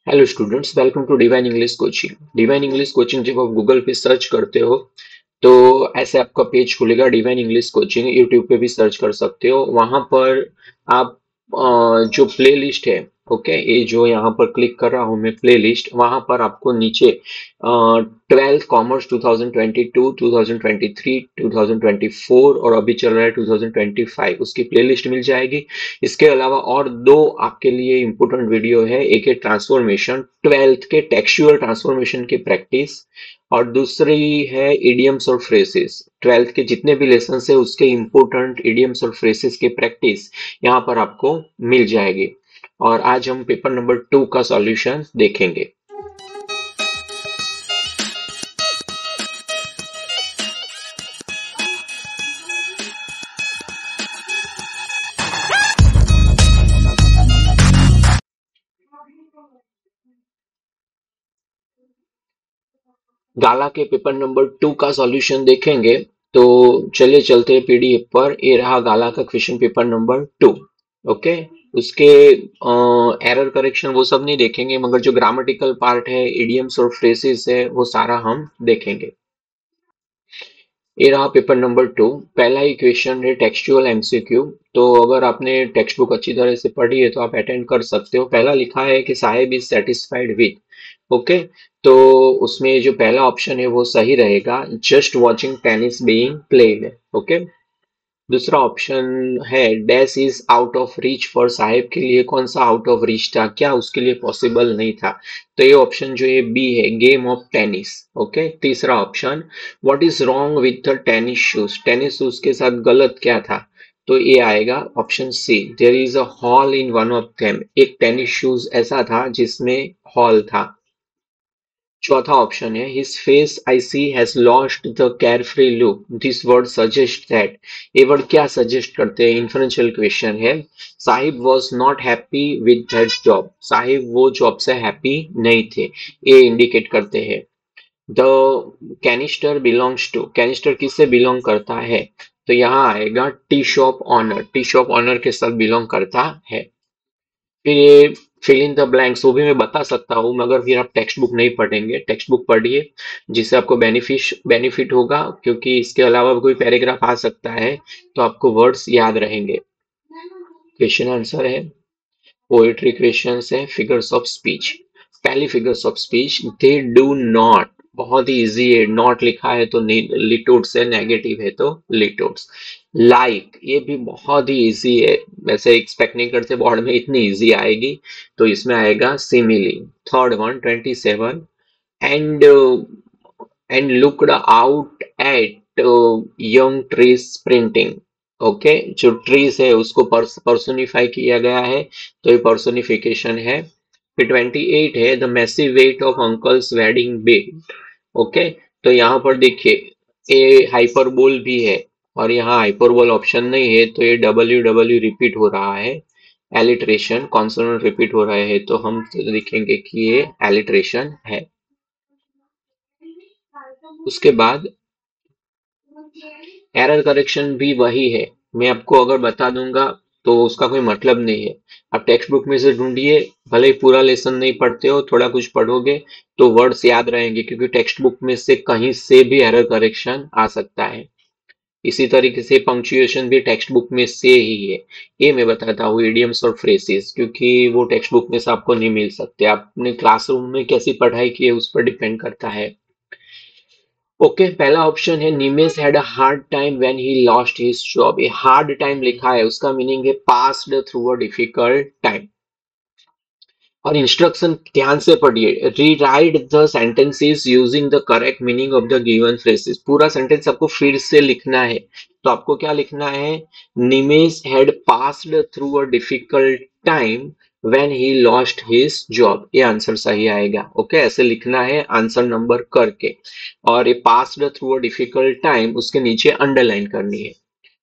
Hello students, welcome to Divine English coaching. Divine English coaching जब आप Google पे search करते हो तो ऐसे आपका पेज खुलेगा। डिवाइन इंग्लिश कोचिंग यूट्यूब पे भी सर्च कर सकते हो। वहां पर आप जो प्ले लिस्ट है, ओके, ये जो यहाँ पर क्लिक कर रहा हूँ मैं प्ले लिस्ट, वहां पर आपको नीचे 12th कॉमर्स 2022, 2023, 2024 और अभी चल रहा है 2025, उसकी प्लेलिस्ट मिल जाएगी। इसके अलावा और दो आपके लिए इम्पोर्टेंट वीडियो है। एक है ट्रांसफॉर्मेशन, 12th के टेक्सचुअल ट्रांसफॉर्मेशन की प्रैक्टिस, और दूसरी है इडियम्स और फ्रेसेस। 12th के जितने भी लेसन है उसके इम्पोर्टेंट इडियम्स और फ्रेसेस की प्रैक्टिस यहाँ पर आपको मिल जाएगी। और आज हम पेपर नंबर 2 का सॉल्यूशन देखेंगे। गाला के पेपर नंबर 2 का सॉल्यूशन देखेंगे। तो चलिए चलते हैं पीडीएफ पर। ये रहा गाला का क्वेश्चन पेपर नंबर 2। ओके, उसके एरर करेक्शन वो सब नहीं देखेंगे, मगर जो ग्रामेटिकल पार्ट है, इडियम्स और फ्रेसेस है, वो सारा हम देखेंगे। ये रहा पेपर नंबर 2। पहला ही क्वेश्चन है टेक्सचुअल एमसीक्यू। तो अगर आपने टेक्स्ट बुक अच्छी तरह से पढ़ी है तो आप अटेंड कर सकते हो। पहला लिखा है कि Sahib is satisfied with, okay, तो उसमें जो पहला ऑप्शन है वो सही रहेगा, just watching tennis being played. Okay, दूसरा ऑप्शन है dash is out of reach for Sahib, के लिए कौन सा आउट ऑफ रीच था, क्या उसके लिए पॉसिबल नहीं था। तो ये ऑप्शन जो है बी है, गेम ऑफ टेनिस। ओके, तीसरा option what is wrong with the tennis shoes, tennis shoes के साथ गलत क्या था। तो ये आएगा option C, there is a hole in one of them, एक टेनिस शूज ऐसा था जिसमें हॉल था। चौथा ऑप्शन है his face I see has lost the carefree look, this word suggest that, ये वर्ड क्या सजेस्ट करते हैं, इन्फ्लुएंशियल क्वेश्चन है। Sahib was not happy with that job, Sahib वो जॉब से हैप्पी नहीं थे, ये इंडिकेट करते हैं। The canister belongs to, canister किससे बिलोंग करता है, तो यहाँ आएगा tea shop owner, tea shop owner के साथ बिलोंग करता है। फिर ये फिल इन द ब्लैंक्स वो भी मैं बता सकता हूँ, मगर फिर आप टेक्स्ट बुक नहीं पढ़ेंगे, टेक्स्ट बुक पढ़िए जिससे आपको बेनिफिट होगा, क्योंकि इसके अलावा कोई पैराग्राफ आ सकता है तो आपको वर्ड्स याद रहेंगे। क्वेश्चन आंसर है, पोएट्री क्वेश्चंस है, फिगर्स ऑफ स्पीच। पहली figures of speech, they do not, बहुत ही इजी है, नॉट लिखा है तो लिटोट्स है, नेगेटिव है तो लिटोट्स। लाइक, ये भी बहुत ही इजी है, वैसे एक्सपेक्ट नहीं करते बोर्ड में इतनी इजी आएगी, तो इसमें आएगा simile. Third one 27, and and looked out at young trees sprinting. Okay, जो ट्रीज है उसको पर्सोनिफाई किया गया है, तो ये पर्सोनिफिकेशन है। फिर 28 है the massive weight of uncle's wedding big. Okay, तो यहाँ पर देखिए ये हाइपरबोल भी है, और यहाँ हाइपरबोल ऑप्शन नहीं है, तो ये डब्ल्यू डब्ल्यू रिपीट हो रहा है, एलिट्रेशन कॉन्सोनेंट रिपीट हो रहे हैं, तो हम लिखेंगे कि ये एलिट्रेशन है। उसके बाद एरर करेक्शन भी वही है, मैं आपको अगर बता दूंगा तो उसका कोई मतलब नहीं है। आप टेक्स्ट बुक में से ढूंढिए, भले ही पूरा लेसन नहीं पढ़ते हो, थोड़ा कुछ पढ़ोगे तो वर्ड्स याद रहेंगे, क्योंकि टेक्स्ट बुक में से कहीं से भी एरर करेक्शन आ सकता है। इसी तरीके से पंक्चुएशन भी टेक्स्ट बुक में से ही है। ये मैं बताता हूँ इडियम्स और फ्रेसेस, क्योंकि वो टेक्स्ट बुक में से आपको नहीं मिल सकते, आपने क्लासरूम में कैसी पढ़ाई की है उस पर डिपेंड करता है। ओके, पहला ऑप्शन है Nimesh had a hard time when he lost his job, ये हार्ड टाइम लिखा है, उसका मीनिंग है passed through a difficult time. और इंस्ट्रक्शन ध्यान से पढ़िए, rewrite the sentences using the correct meaning of the given phrases, पूरा सेंटेंस आपको फिर से लिखना है। तो आपको क्या लिखना है, Nimesh had passed through a difficult time when he lost his job, ये आंसर सही आएगा। ओके, ऐसे लिखना है आंसर नंबर करके, और ये passed through a difficult time उसके नीचे अंडरलाइन करनी है।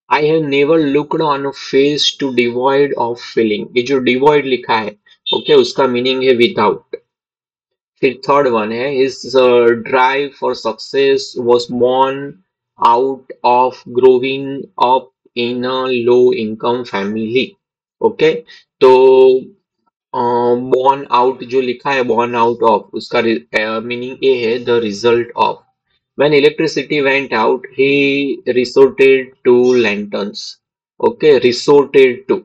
I have never looked on a face too devoid of feeling, ये जो डिवॉइड लिखा है, ओके, उसका मीनिंग है विदाउट। फिर थर्ड वन है his drive for success was born out of growing up in a low income family. Okay, तो born out जो लिखा है, बॉर्न आउट ऑफ, उसका मीनिंग ये है the result of. When electricity went out, he resorted to lanterns. Okay, resorted to.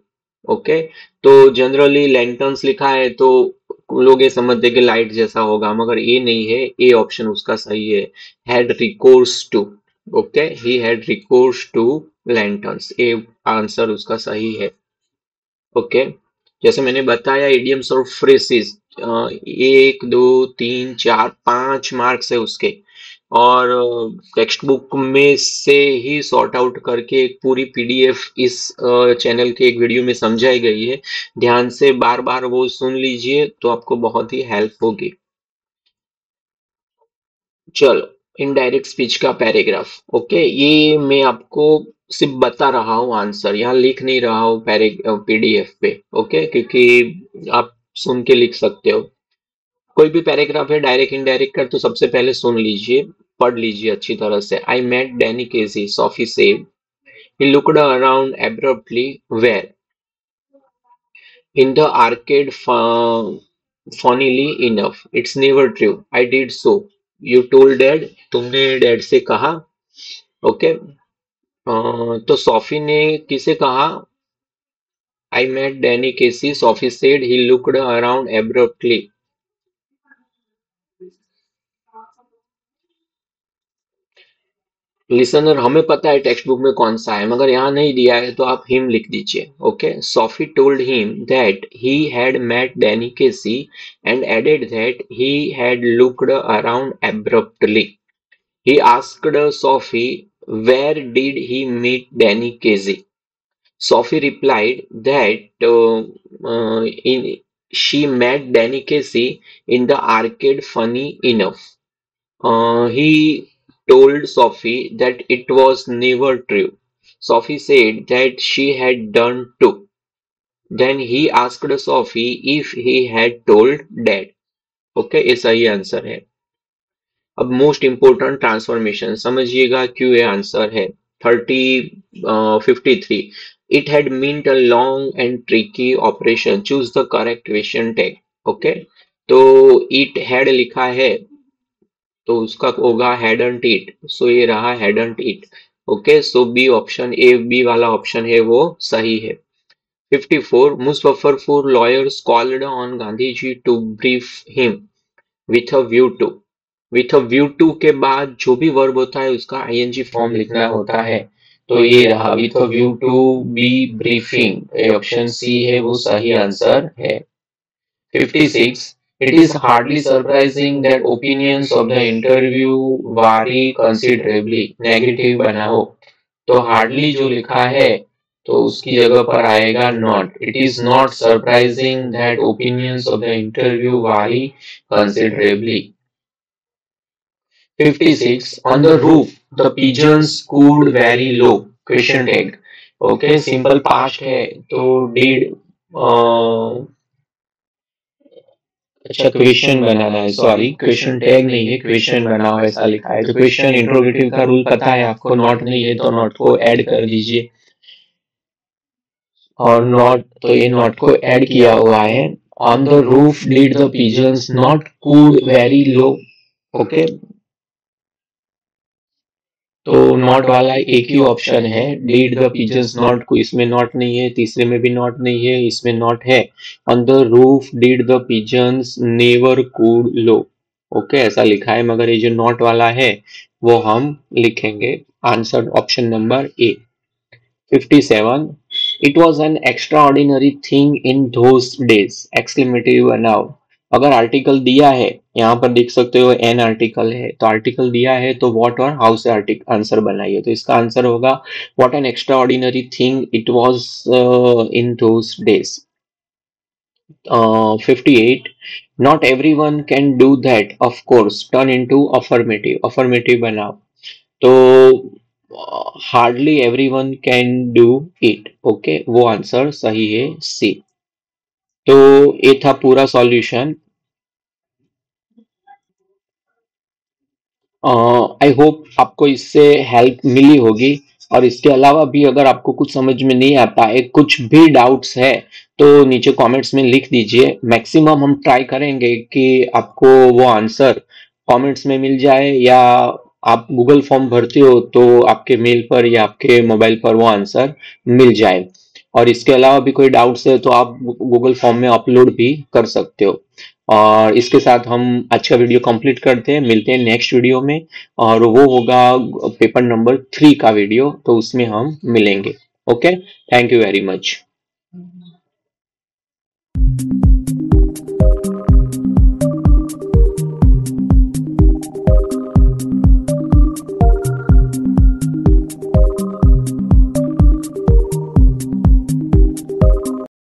Okay, तो generally lanterns लिखा है तो लोग ये समझते हैं कि लाइट जैसा होगा, मगर ये नहीं है, ये ऑप्शन उसका सही है। Had recourse to. Okay, he had recourse to lanterns, ये आंसर उसका सही है। ओके, जैसे मैंने बताया इडियम्स और फ्रेसेस, एक दो तीन चार पांच मार्क्स है उसके, और टेक्स्ट बुक में से ही सॉर्ट आउट करके एक पूरी पीडीएफ इस चैनल के एक वीडियो में समझाई गई है। ध्यान से बार बार वो सुन लीजिए तो आपको बहुत ही हेल्प होगी। चलो, इनडायरेक्ट स्पीच का पैराग्राफ। ओके, ये मैं आपको सिर्फ बता रहा हूँ आंसर, यहाँ लिख नहीं रहा हूँ पीडीएफ पे। ओके, क्योंकि आप सुन के लिख सकते हो। कोई भी पैराग्राफ है डायरेक्ट इनडायरेक्ट कर, तो सबसे पहले सुन लीजिए, पढ़ लीजिए अच्छी तरह से। I met Danny Casey, Sophie said. He looked around abruptly, where? In the arcade, funnily enough, it's never true. I did so. You told dad, तुमने डैड से कहा। ओके, तो सोफी ने किसे कहा? I met Danny Casey, Sophie said, he looked around abruptly. Listener, हमें पता है टेक्स्ट बुक में कौन सा है, मगर यहाँ नहीं दिया है तो आप हिम लिख दीजिए। Okay, Sophie told him that he had met Danny Casey and added that he had looked around abruptly. He asked Sophie, where did he meet Danny Casey? Sophie replied that in she met Danny Casey in the arcade, funny enough. He told Sophie that it was never true. Sophie said that she had done too. Then he asked Sophie if he had told Dad. Okay, ये सही answer है। अब most important transformation समझिएगा, क्यों ये answer है। 53, it had meant a long and tricky operation, choose the correct question tag. Okay, तो it had लिखा है तो उसका होगा हैडंट इट, सो ये रहा hadn't it. Okay, so B option, A B वाला ऑप्शन है वो सही है। 54, Muzaffarpur lawyers called on Gandhi ji to brief him with a view to। with a view to के बाद जो भी वर्ब होता है उसका आईएनजी फॉर्म लिखना होता है, तो ये रहा with a view to be briefing, ये ऑप्शन सी है वो सही आंसर है। 56, it is hardly surprising that opinions of the interview vary considerably, negative बनाओ, तो हार्डली जो लिखा है तो उसकी जगह पर आएगा not. It is not surprising that opinions of the interview vary considerably. 56, on the roof the pigeons cooed very low, question tag. Okay, simple past है तो डिड, अच्छा क्वेश्चन बनाना है, सॉरी क्वेश्चन टैग नहीं है, क्वेश्चन बनाओ ऐसा लिखा है। तो क्वेश्चन इंट्रोगेटिव का रूल पता है आपको, नॉट नहीं है तो नॉट को ऐड कर दीजिए, और नॉट तो ये नॉट को ऐड किया हुआ है। On the roof did the pigeons not coo very low. Okay, तो नॉट वाला एक ही ऑप्शन है, डिड द पिजन्स नॉट, को इसमें नॉट नहीं है, तीसरे में भी नॉट नहीं है, इसमें नॉट है। On the roof did the pigeons never coo low. Okay, ऐसा लिखा है, मगर ये जो नॉट वाला है वो हम लिखेंगे answer option number A. 57, it was an extraordinary thing in those days, exclamative बनाओ। अगर आर्टिकल दिया है, यहाँ पर देख सकते हो एन आर्टिकल है, तो आर्टिकल दिया है तो व्हाट और हाउ से आर्टिकल आंसर बनाइए, तो इसका आंसर होगा what an extra ordinary thing it was in those days. 58, not everyone can do that, of course, turn into affirmative, affirmative बनाओ, तो hardly everyone can do it. Okay, वो answer सही है सी। तो ये था पूरा सॉल्यूशन। आई होप आपको इससे हेल्प मिली होगी, और इसके अलावा भी अगर आपको कुछ समझ में नहीं आता है, कुछ भी डाउट्स है, तो नीचे कमेंट्स में लिख दीजिए। मैक्सिमम हम ट्राई करेंगे कि आपको वो आंसर कमेंट्स में मिल जाए, या आप गूगल फॉर्म भरते हो तो आपके मेल पर या आपके मोबाइल पर वो आंसर मिल जाए। और इसके अलावा भी कोई डाउट्स है तो आप गूगल फॉर्म में अपलोड भी कर सकते हो। और इसके साथ हम आज का वीडियो कंप्लीट करते हैं, मिलते हैं नेक्स्ट वीडियो में, और वो होगा पेपर नंबर 3 का वीडियो, तो उसमें हम मिलेंगे। Okay, thank you very much.